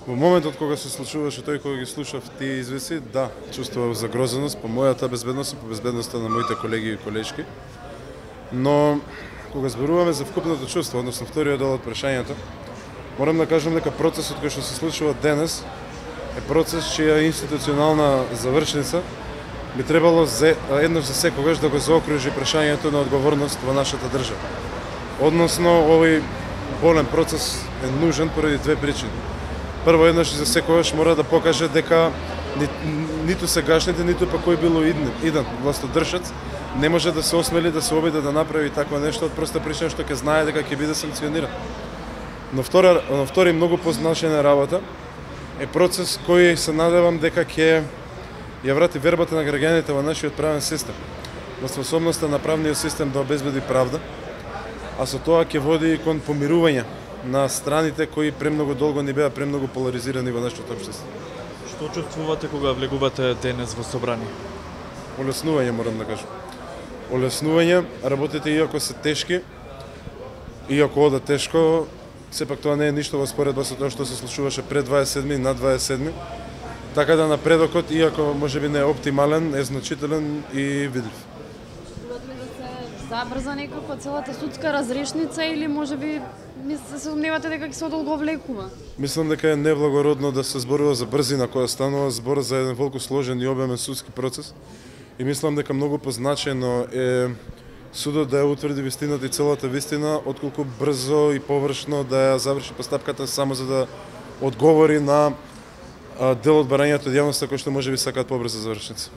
Во моментот кога се случуваше тој, кога ги слушав тие извеси, да, чувствував загрозеност по мојата безбедност и по безбедноста на моите колеги и колешки. Но кога зборуваме за вкупното чувство, односно вториот дел од прашањето, морам да кажам дека процесот кој што се случува денес е процес чија институционална завршница би требало еднаш за секогаш да го заокружи прашањето на одговорност во нашата држава. Односно, овој болен процес е нужен поради две причини. Прво, еднаш и за секогаш мора да покаже дека ниту сегашните, ниту па кој било иден властодржац не може да се осмели да се обиде да направи такво нешто од проста причина што ќе знае дека ќе биде санкциониран. Но втори многу позначена работа е процес кој се надевам дека ќе ја врати вербата на граѓаните во нашиот правен систем, во способноста на правниот систем да обезбеди правда, а со тоа ќе води и кон помирување на страните кои премногу долго ни беа премногу поларизирани во нашето општество. Што чувствувате кога влегувате денес во собрание? Олеснување, морам да кажам. Олеснување, работите иако се тешки, иако ода тешко, сепак тоа не е ништо во споредба со тоа што се случуваше пред 27 и над 27. Така да напредокот, иако можеби не е оптимален, е значителен и видлив. Забрза некако целата судска разрешница или можеби се сомневате дека ќе се одолговлекува? Мислам дека е неблагородно да се зборува за брзина која станува збор за еден волку сложен и обемен судски процес. И мислам дека многу позначено е судот да ја утврди вистината и целата вистина, отколку брзо и површно да ја заврши постапката само за да одговори на дел од барањето од јавноста кој што можеби сакаат побрза завршница.